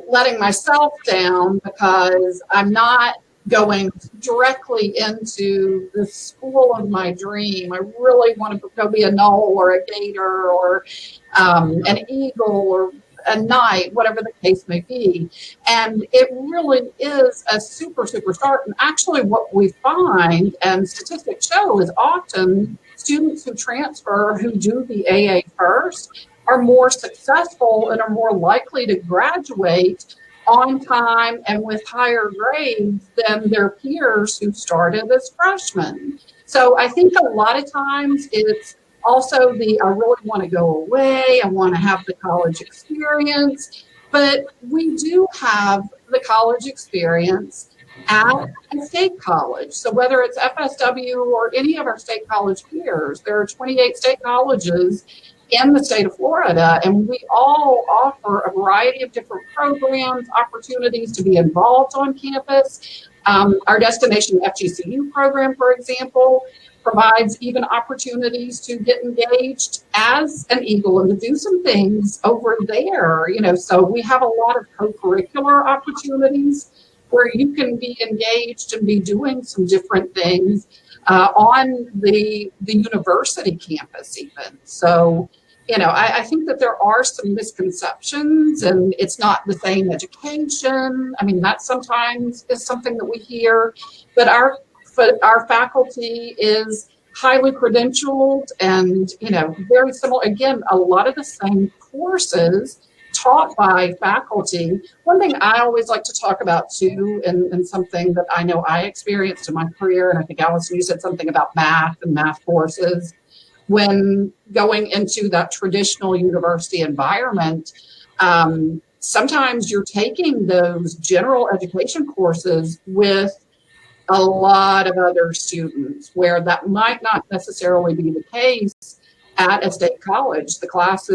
letting myself down because I'm not going directly into the school of my dream. I really want to go be a knoll or a gator or an eagle or a knight, whatever the case may be. And it really is a super start. And actually what we find, and statistics show, is often students who transfer, who do the AA first, are more successful and are more likely to graduate on time and with higher grades than their peers who started as freshmen. So I think a lot of times it's also I really want to go away, I want to have the college experience. But we do have the college experience at a state college. So whether it's FSW or any of our state college peers, there are 28 state colleges in the state of Florida, and we all offer a variety of different programs, opportunities to be involved on campus. Our Destination FGCU program, for example, provides even opportunities to get engaged as an Eagle and to do some things over there. So we have a lot of co-curricular opportunities where you can be engaged and be doing some different things on the university campus even. So, I think that there are some misconceptions, and it's not the same education. I mean, that sometimes is something that we hear, but our faculty is highly credentialed and, very similar. Again, a lot of the same courses taught by faculty. One thing I always like to talk about too, and something that I know I experienced in my career, and I think Allison, you said something about math and math courses. When going into that traditional university environment, sometimes you're taking those general education courses with a lot of other students, where that might not necessarily be the case at a state college. The class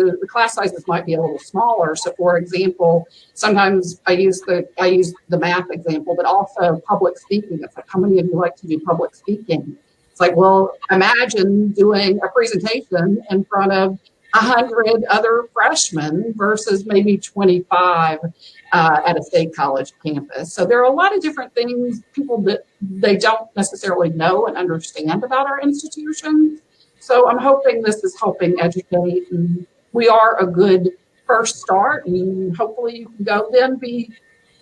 sizes might be a little smaller. So, for example, sometimes I use the math example, but also public speaking. It's like, how many of you like to do public speaking? It's like, well, imagine doing a presentation in front of 100 other freshmen versus maybe 25 at a state college campus. So there are a lot of different things, people that they don't necessarily know and understand about our institutions. So I'm hoping this is helping educate, and we are a good first start, and hopefully you can go then be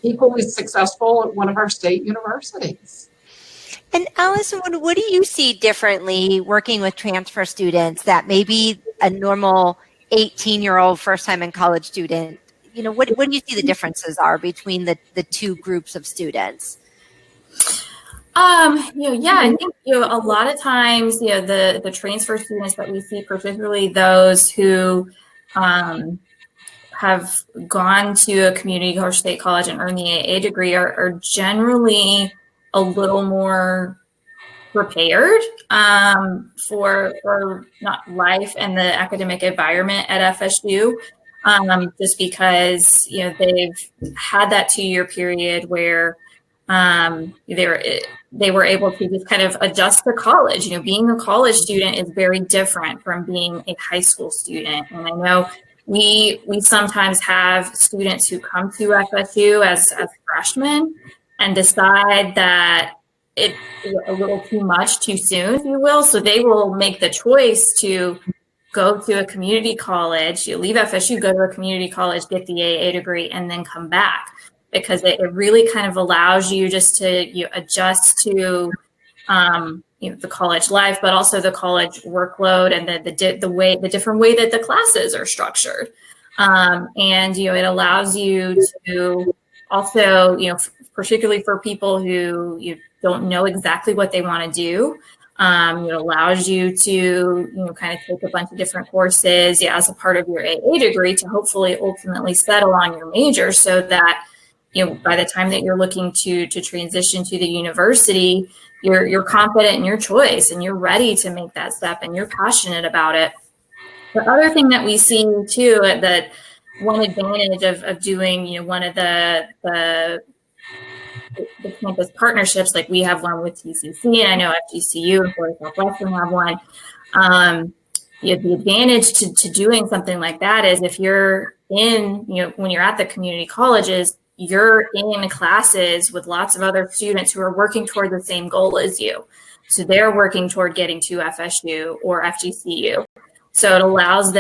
equally successful at one of our state universities. And Allison, what do you see differently working with transfer students that maybe a normal 18-year-old first time in college student, what do you see the differences are between the two groups of students? I think, a lot of times, the transfer students that we see, particularly those who have gone to a community or state college and earned the AA degree are generally a little more prepared for not life and the academic environment at FSU, just because they've had that 2-year period where they were able to just kind of adjust to college. Being a college student is very different from being a high school student, and I know we sometimes have students who come to FSU as freshmen and decide that it's a little too much too soon, if you will. So they will make the choice to go to a community college, leave FSU, go to a community college, get the AA degree, and then come back, because it really kind of allows you just to adjust to the college life, but also the college workload and the different way that the classes are structured. And it allows you to also, particularly for people who don't know exactly what they want to do, it allows you to kind of take a bunch of different courses as a part of your AA degree to hopefully ultimately settle on your major, so that by the time that you're looking to transition to the university, you're confident in your choice and you're ready to make that step and you're passionate about it. The other thing that we see too, that one advantage of doing one of the campus partnerships, like we have one with TCC, and I know FGCU and Florida SouthWestern have one. The advantage to doing something like that is if you're in, when you're at the community colleges, you're in classes with lots of other students who are working toward the same goal as you. So they're working toward getting to FSU or FGCU. So it allows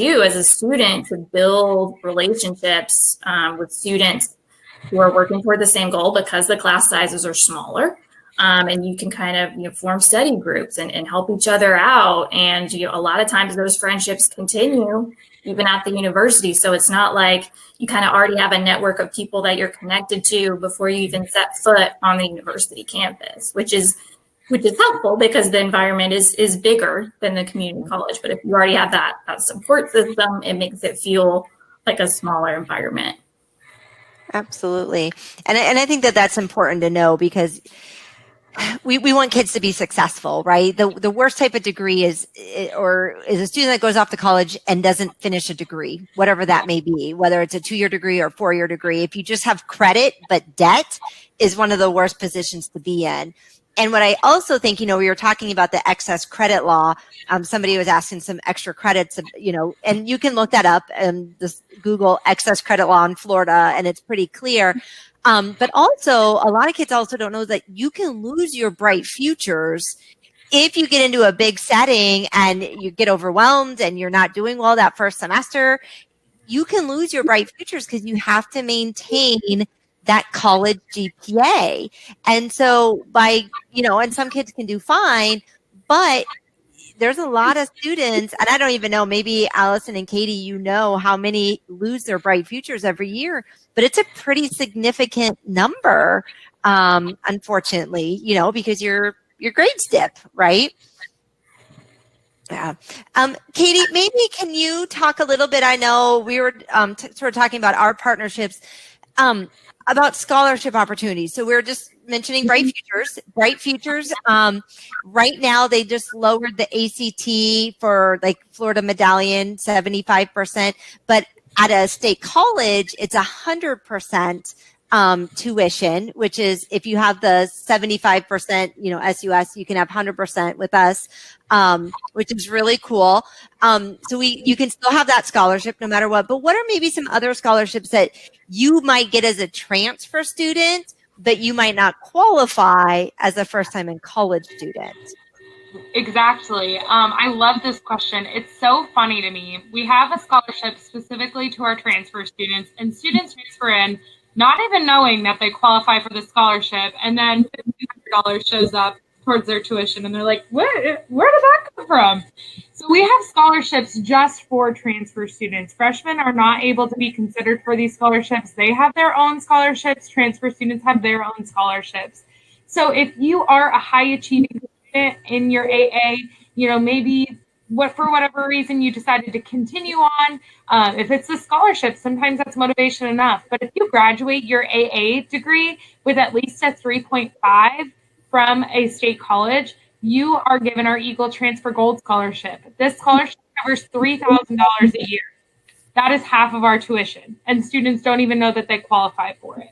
you as a student to build relationships with students who are working toward the same goal, because the class sizes are smaller. And you can kind of form study groups and help each other out. And a lot of times those friendships continue even at the university. So it's not like you kind of already have a network of people that you're connected to before you even set foot on the university campus, which is helpful because the environment is bigger than the community college. But if you already have that support system, it makes it feel like a smaller environment. Absolutely. And I think that that's important to know, because we want kids to be successful, right? The worst type of degree is a student that goes off to college and doesn't finish a degree, whatever that may be, whether it's a 2-year degree or a 4-year degree. If you just have credit but debt, is one of the worst positions to be in. And what I also think, we were talking about the excess credit law. Somebody was asking some extra credits, and you can look that up and just Google excess credit law in Florida, and it's pretty clear. But also, a lot of kids also don't know that you can lose your bright futures if you get into a big setting and you get overwhelmed and you're not doing well that first semester. You can lose your bright futures because you have to maintain that college GPA. And so and some kids can do fine, but there's a lot of students, and I don't even know, maybe Allison and Katie, how many lose their bright futures every year, but it's a pretty significant number, unfortunately, because your grades dip, right? Yeah. Katie, maybe can you talk a little bit? I know we were sort of talking about our partnerships, about scholarship opportunities. So we're just mentioning Bright Futures. Bright Futures, right now they just lowered the ACT for like Florida Medallion, 75%, but at a state college, it's 100% tuition, which is if you have the 75%, SUS, you can have 100% with us, which is really cool. So you can still have that scholarship no matter what. But what are maybe some other scholarships that you might get as a transfer student, but you might not qualify as a first-time in college student? Exactly. I love this question. It's so funny to me. We have a scholarship specifically to our transfer students, and students transfer in not even knowing that they qualify for the scholarship, and then $1,500 shows up towards their tuition, and they're like, where did that come from? So we have scholarships just for transfer students. Freshmen are not able to be considered for these scholarships. They have their own scholarships. Transfer students have their own scholarships. So if you are a high achieving student in your AA, maybe for whatever reason you decided to continue on, if it's a scholarship, sometimes that's motivation enough. But if you graduate your AA degree with at least a 3.5 from a state college, you are given our Eagle Transfer Gold Scholarship. This scholarship covers $3,000 a year. That is half of our tuition, and students don't even know that they qualify for it.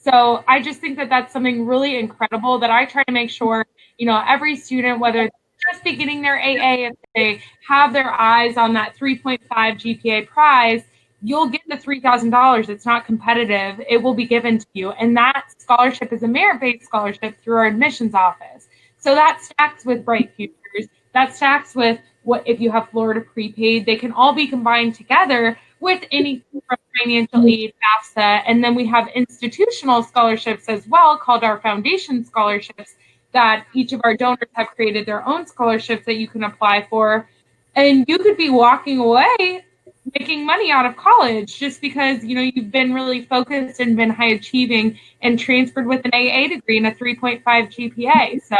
So I just think that that's something really incredible that I try to make sure, every student, whether they're just beginning their AA, if they have their eyes on that 3.5 GPA prize, you'll get the $3,000. It's not competitive. It will be given to you. And that scholarship is a merit-based scholarship through our admissions office. So that stacks with Bright Futures. That stacks with what if you have Florida prepaid. They can all be combined together with anything from financial aid, FAFSA. And then we have institutional scholarships as well, called our foundation scholarships, that each of our donors have created their own scholarships that you can apply for. And you could be walking away making money out of college just because, you've been really focused and been high achieving and transferred with an AA degree and a 3.5 GPA. So,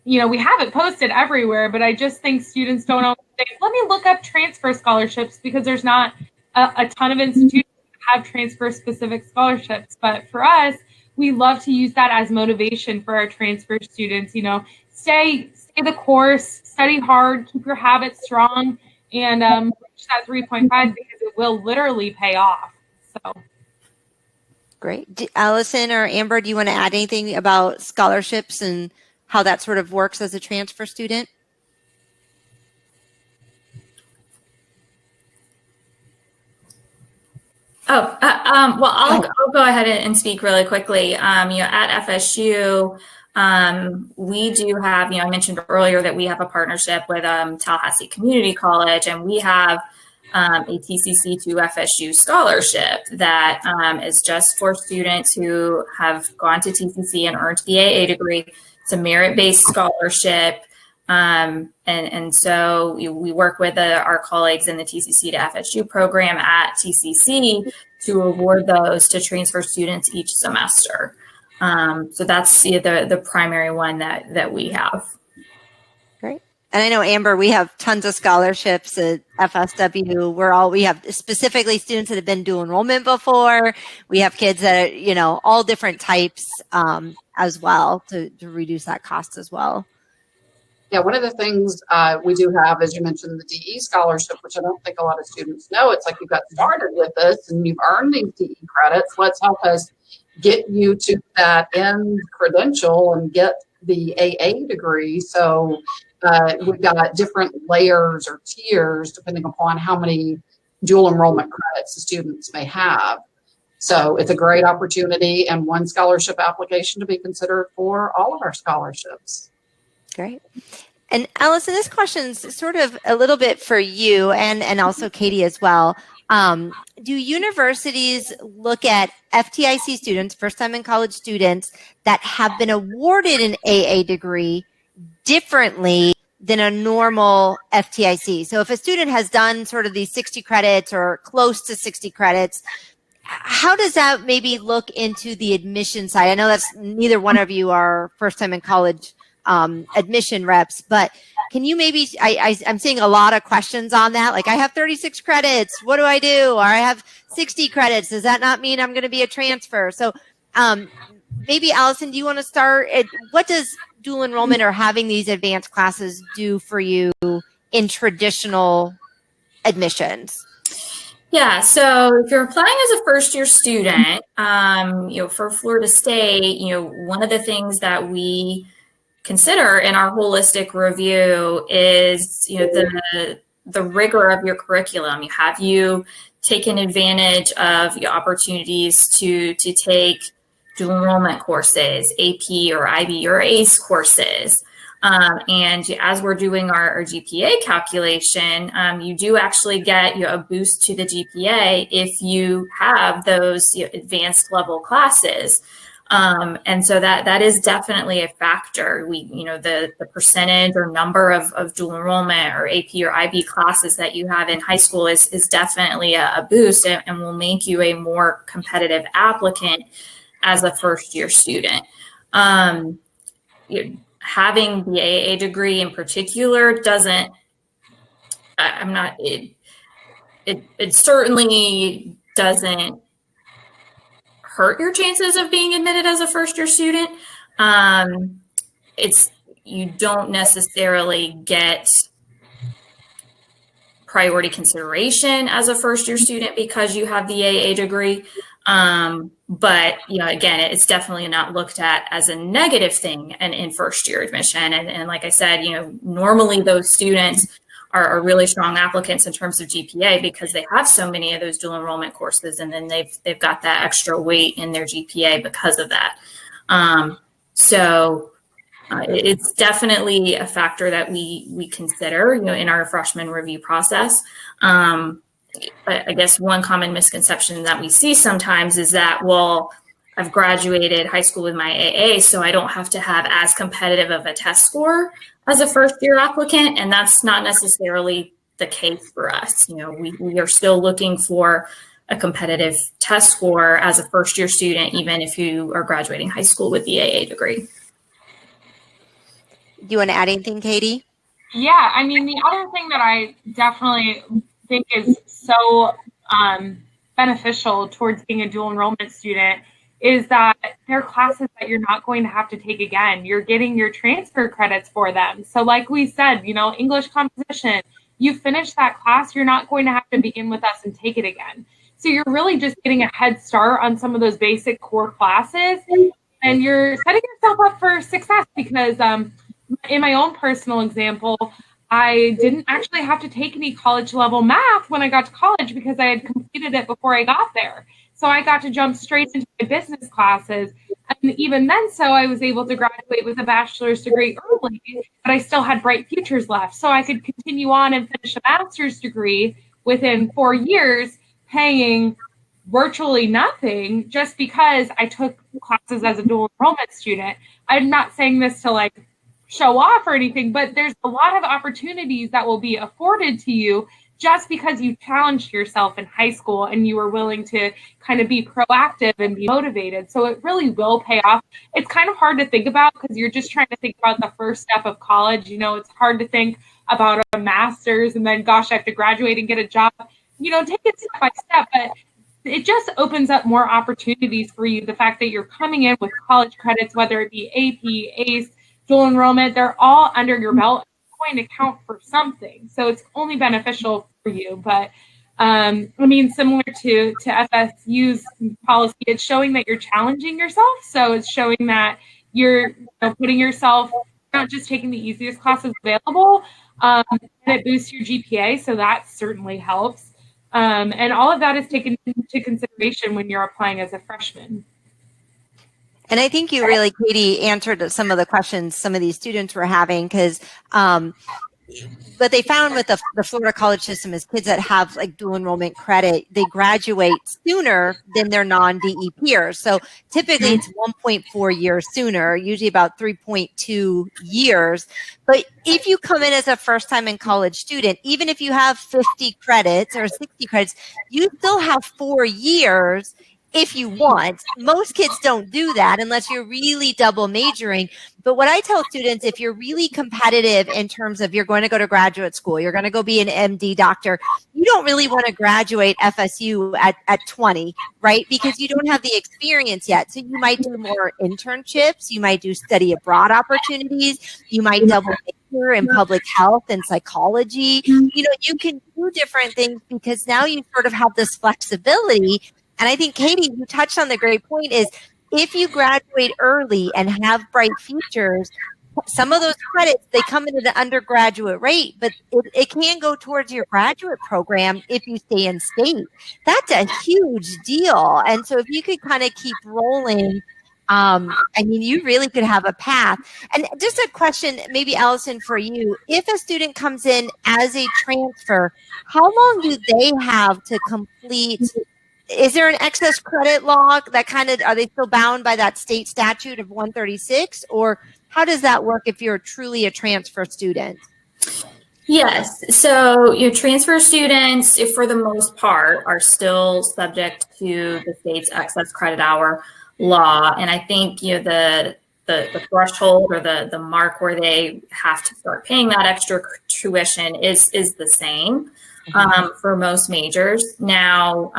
we have it posted everywhere, but I just think students don't always say, let me look up transfer scholarships, because there's not a ton of institutions that have transfer specific scholarships. But for us, we love to use that as motivation for our transfer students. Stay the course, study hard, keep your habits strong, and reach that 3.5, because it will literally pay off. So. Great. Allison or Amber, do you want to add anything about scholarships and how that sort of works as a transfer student? Well, I'll go ahead and speak really quickly. At FSU, we do have, I mentioned earlier that we have a partnership with Tallahassee Community College, and we have a TCC to FSU scholarship that is just for students who have gone to TCC and earned the AA degree. It's a merit-based scholarship. And so we work with our colleagues in the TCC to FSU program at TCC to award those to transfer students each semester. So that's the primary one that we have. Great. And I know, Amber, we have tons of scholarships at FSW. We have specifically students that have been dual enrollment before. We have kids that are, all different types as well to reduce that cost as well. Yeah, one of the things we do have, as you mentioned, the DE scholarship, which I don't think a lot of students know. It's like you got started with us and you've earned these DE credits. Let's help us get you to that end credential and get the AA degree. So we've got different layers or tiers depending upon how many dual enrollment credits the students may have. So it's a great opportunity and one scholarship application to be considered for all of our scholarships. Great. And Allison, this question's sort of a little bit for you and also Katie as well. Do universities look at FTIC students, first time in college students, that have been awarded an AA degree differently than a normal FTIC? So if a student has done sort of these 60 credits or close to 60 credits, how does that maybe look into the admission side? I know that's neither one of you are first time in college admission reps, but can you maybe, I'm seeing a lot of questions on that. Like, I have 36 credits. What do I do? Or I have 60 credits. Does that not mean I'm going to be a transfer? So maybe Allison, do you want to start? What does dual enrollment or having these advanced classes do for you in traditional admissions? Yeah, so if you're applying as a first-year student, for Florida State, one of the things that we consider in our holistic review is, the rigor of your curriculum. Have you taken advantage of your opportunities to take dual enrollment courses, AP or IB or AICE courses? And as we're doing our GPA calculation, you do actually get a boost to the GPA if you have those advanced level classes. And so that is definitely a factor. The percentage or number of dual enrollment or AP or IB classes that you have in high school is definitely a boost and will make you a more competitive applicant as a first year student. Having the AA degree in particular it certainly doesn't hurt your chances of being admitted as a first year student. You don't necessarily get priority consideration as a first year student because you have the AA degree. But again, it's definitely not looked at as a negative thing in first year admission. And like I said, normally those students are really strong applicants in terms of GPA because they have so many of those dual enrollment courses, and then they've got that extra weight in their GPA because of that. So it's definitely a factor that we consider, in our freshman review process. I guess one common misconception that we see sometimes is that, well, I've graduated high school with my AA, so I don't have to have as competitive of a test score as a first year applicant. And that's not necessarily the case for us. We are still looking for a competitive test score as a first year student, even if you are graduating high school with the AA degree. Do you want to add anything, Katie? Yeah, the other thing that I definitely think is so beneficial towards being a dual enrollment student is that they're classes that you're not going to have to take again. You're getting your transfer credits for them. So like we said, English composition, you finish that class, you're not going to have to begin with us and take it again. So you're really just getting a head start on some of those basic core classes, and you're setting yourself up for success because in my own personal example, I didn't actually have to take any college level math when I got to college because I had completed it before I got there. So I got to jump straight into my business classes. And even then, I was able to graduate with a bachelor's degree early, but I still had bright futures left. So I could continue on and finish a master's degree within 4 years, paying virtually nothing just because I took classes as a dual enrollment student. I'm not saying this to show off or anything, but there's a lot of opportunities that will be afforded to you just because you challenged yourself in high school and you were willing to kind of be proactive and be motivated. So it really will pay off. It's kind of hard to think about because you're just trying to think about the first step of college. You know, it's hard to think about a master's and then, gosh, I have to graduate and get a job. You know, take it step by step, but it just opens up more opportunities for you. The fact that you're coming in with college credits, whether it be AP, AICE, dual enrollment, they're all under your belt, going to count for something. So it's only beneficial for you. But I mean, similar to FSU's policy, it's showing that you're challenging yourself. So it's showing that you're putting yourself, not just taking the easiest classes available, and it boosts your GPA. So that certainly helps. And all of that is taken into consideration when you're applying as a freshman. And I think you really, Katie, answered some of the questions some of these students were having, because what they found with the Florida college system is kids that have like dual enrollment credit, they graduate sooner than their non-DE peers. So typically it's 1.4 years sooner, usually about 3.2 years. But if you come in as a first time in college student, even if you have 50 credits or 60 credits, you still have 4 years if you want. Most kids don't do that unless you're really double majoring. But what I tell students, if you're really competitive in terms of you're going to go to graduate school, you're going to go be an MD doctor, you don't really want to graduate FSU at 20, right? Because you don't have the experience yet. So you might do more internships, you might do study abroad opportunities, you might double major in public health and psychology. You know, you can do different things because now you sort of have this flexibility. And I think, Katie, you touched on the great point is if you graduate early and have bright futures, some of those credits, they come in at an undergraduate rate, but it can go towards your graduate program if you stay in state. That's a huge deal. And so if you could kind of keep rolling, I mean, you really could have a path. And just a question, maybe Allison, for you, if a student comes in as a transfer, how long do they have to complete? Is there an excess credit log that kind of, are they still bound by that state statute of 136? Or how does that work if you're truly a transfer student? Yes. So your transfer students, if for the most part, are still subject to the state's excess credit hour law. And I think, you know, the threshold or the mark where they have to start paying that extra tuition is the same for most majors. Now,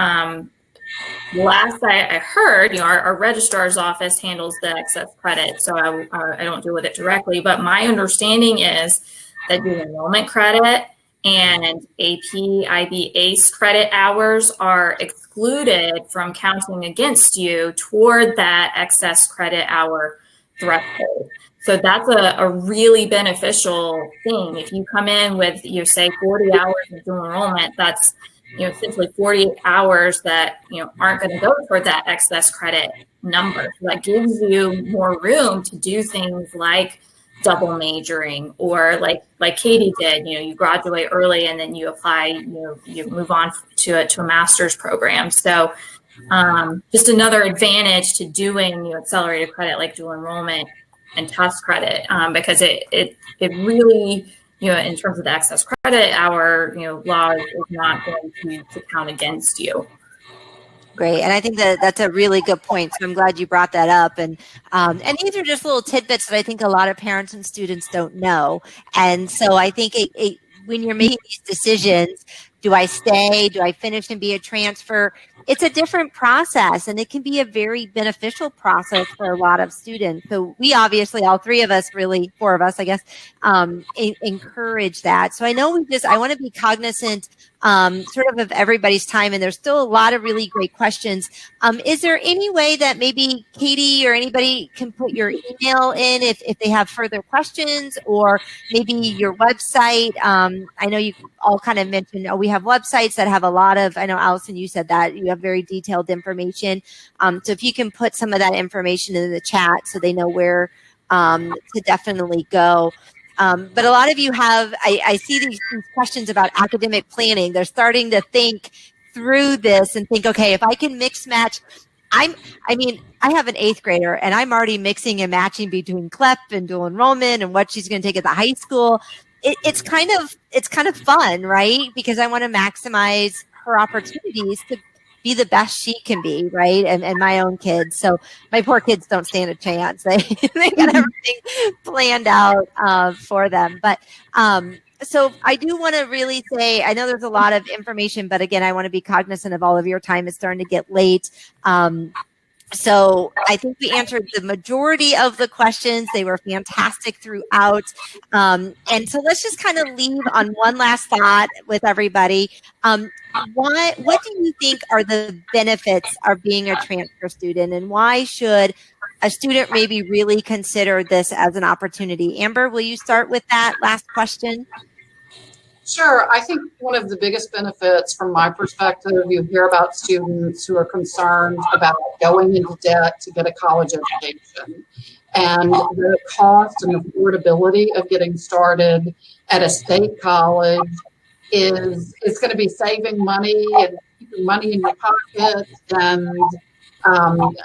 last I heard, you know, our registrar's office handles the excess credit, so I don't deal with it directly. But my understanding is that dual enrollment credit and AP, IB, AICE credit hours are excluded from counting against you toward that excess credit hour threshold. So that's a really beneficial thing. If you come in with, you say, 40 hours of dual enrollment, that's, you know, essentially 48 hours that, you know, aren't going to go toward that excess credit number. So that gives you more room to do things like double majoring, or like Katie did, you know, you graduate early and then you apply, you know, you move on to a master's program. So just another advantage to doing, you know, accelerated credit like dual enrollment and TUS credit, because it really, you know, in terms of the excess credit, our, you know, law is not going to count against you. Great. And I think that that's a really good point. So I'm glad you brought that up. And these are just little tidbits that I think a lot of parents and students don't know. And so I think when you're making these decisions, do I stay? Do I finish and be a transfer? It's a different process, and it can be a very beneficial process for a lot of students. So we obviously, all three of us, really, four of us, I guess, encourage that. So I know I want to be cognizant sort of everybody's time, and there's still a lot of really great questions. Is there any way that maybe Katie or anybody can put your email in if they have further questions, or maybe your website? I know you all kind of mentioned, we have websites that have a lot of, I know Allison, you said that you have very detailed information. So if you can put some of that information in the chat so they know where to definitely go. But a lot of you have, I see these questions about academic planning. They're starting to think through this and think, okay, if I can mix match, I have an 8th grader and I'm already mixing and matching between CLEP and dual enrollment and what she's going to take at the high school. it's kind of fun, right? Because I want to maximize her opportunities to be the best she can be, right? And my own kids. So my poor kids don't stand a chance. They got everything planned out for them. But so I do want to really say, I know there's a lot of information, but again, I want to be cognizant of all of your time. It's starting to get late. So I think we answered the majority of the questions. They were fantastic throughout. And so let's just kind of leave on one last thought with everybody. What do you think are the benefits of being a transfer student, and why should a student maybe really consider this as an opportunity? Amber, will you start with that last question? Sure. I think one of the biggest benefits from my perspective, you hear about students who are concerned about going into debt to get a college education. And the cost and affordability of getting started at a state college it's going to be saving money and keeping money in your pocket and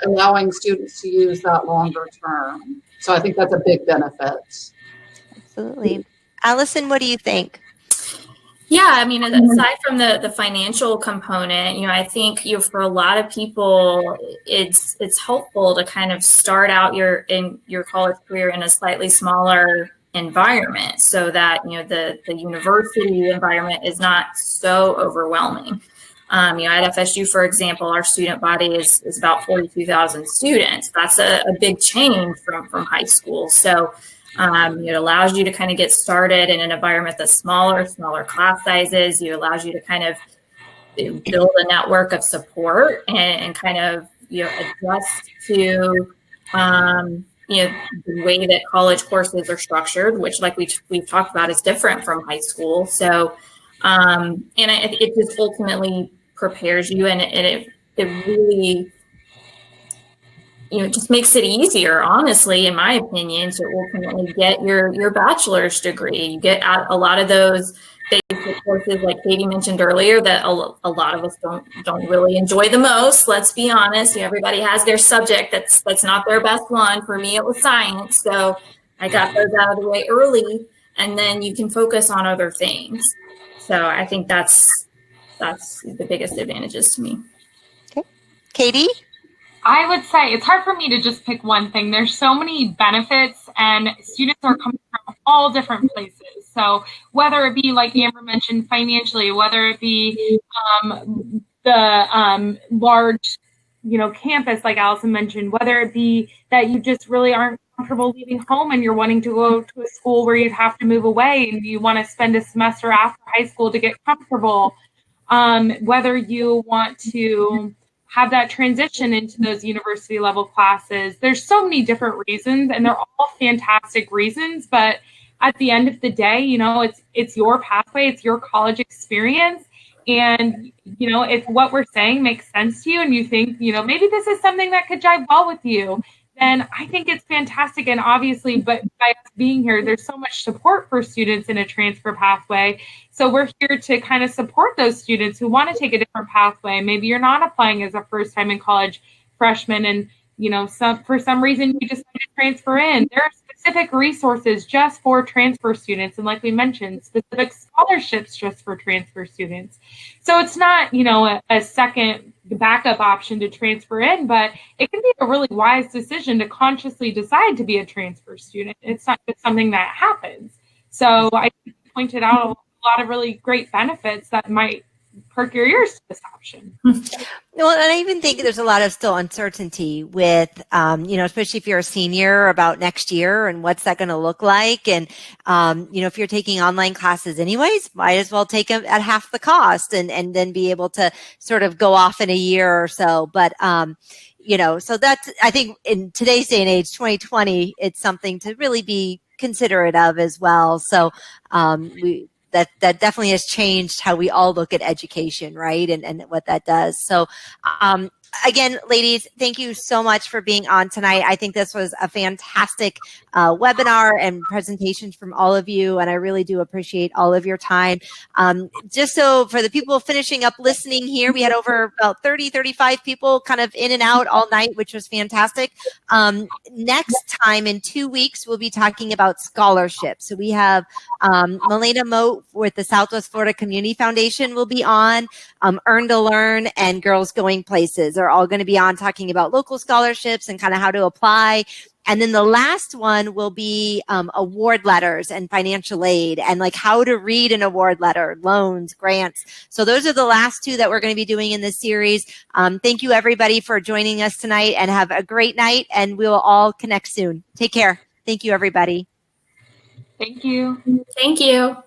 allowing students to use that longer term. So I think that's a big benefit. Absolutely. Allison, what do you think? Yeah, I mean, aside from the financial component, I think for a lot of people, it's helpful to kind of start out your college career in a slightly smaller environment, so that the university environment is not so overwhelming. At FSU, for example, our student body is about 42,000 students. That's a big change from high school. So it allows you to kind of get started in an environment that's smaller class sizes. It allows you to kind of build a network of support and kind of adjust to the way that college courses are structured, which, like we've talked about, is different from high school. So it just ultimately prepares you, and it really just makes it easier, honestly, in my opinion, to ultimately get your bachelor's degree. You get out a lot of those basic courses, like Katie mentioned earlier, that a lot of us don't really enjoy the most. Let's be honest. Everybody has their subject that's not their best one. For me, it was science, so I got those out of the way early, and then you can focus on other things. So I think that's the biggest advantages to me. Okay, Katie. I would say it's hard for me to just pick one thing. There's so many benefits, and students are coming from all different places. So whether it be, like Amber mentioned, financially, whether it be the large, campus, like Allison mentioned, whether it be that you just really aren't comfortable leaving home and you're wanting to go to a school where you'd have to move away and you want to spend a semester after high school to get comfortable, whether you want to have that transition into those university level classes. There's so many different reasons, and they're all fantastic reasons. But at the end of the day, it's your pathway, it's your college experience. And, if what we're saying makes sense to you and you think, maybe this is something that could jive well with you, then I think it's fantastic. And obviously, but by us being here, there's so much support for students in a transfer pathway. So we're here to kind of support those students who want to take a different pathway. Maybe you're not applying as a first time in college freshman and, for some reason you decide to transfer in. There are specific resources just for transfer students. And like we mentioned, specific scholarships just for transfer students. So it's not, a second backup option to transfer in, but it can be a really wise decision to consciously decide to be a transfer student. It's not just something that happens. So I pointed out a lot of really great benefits that might perk your ears to this option. Well, and I even think there's a lot of still uncertainty with, especially if you're a senior, about next year and what's that going to look like. And, if you're taking online classes anyways, might as well take them at half the cost and then be able to sort of go off in a year or so. But, so that's, I think in today's day and age, 2020, it's something to really be considerate of as well. So, that definitely has changed how we all look at education, right? And what that does. So Again, ladies, thank you so much for being on tonight. I think this was a fantastic webinar and presentation from all of you, and I really do appreciate all of your time. Just so for the people finishing up listening here, we had over about 30, 35 people kind of in and out all night, which was fantastic. Next time in 2 weeks, we'll be talking about scholarships. So we have Melena Moat with the Southwest Florida Community Foundation will be on, Earn to Learn and Girls Going Places are all going to be on talking about local scholarships and kind of how to apply. And then the last one will be award letters and financial aid and like how to read an award letter, loans, grants. So those are the last two that we're going to be doing in this series. Thank you everybody for joining us tonight, and have a great night, and we will all connect soon. Take care. Thank you, everybody. Thank you. Thank you.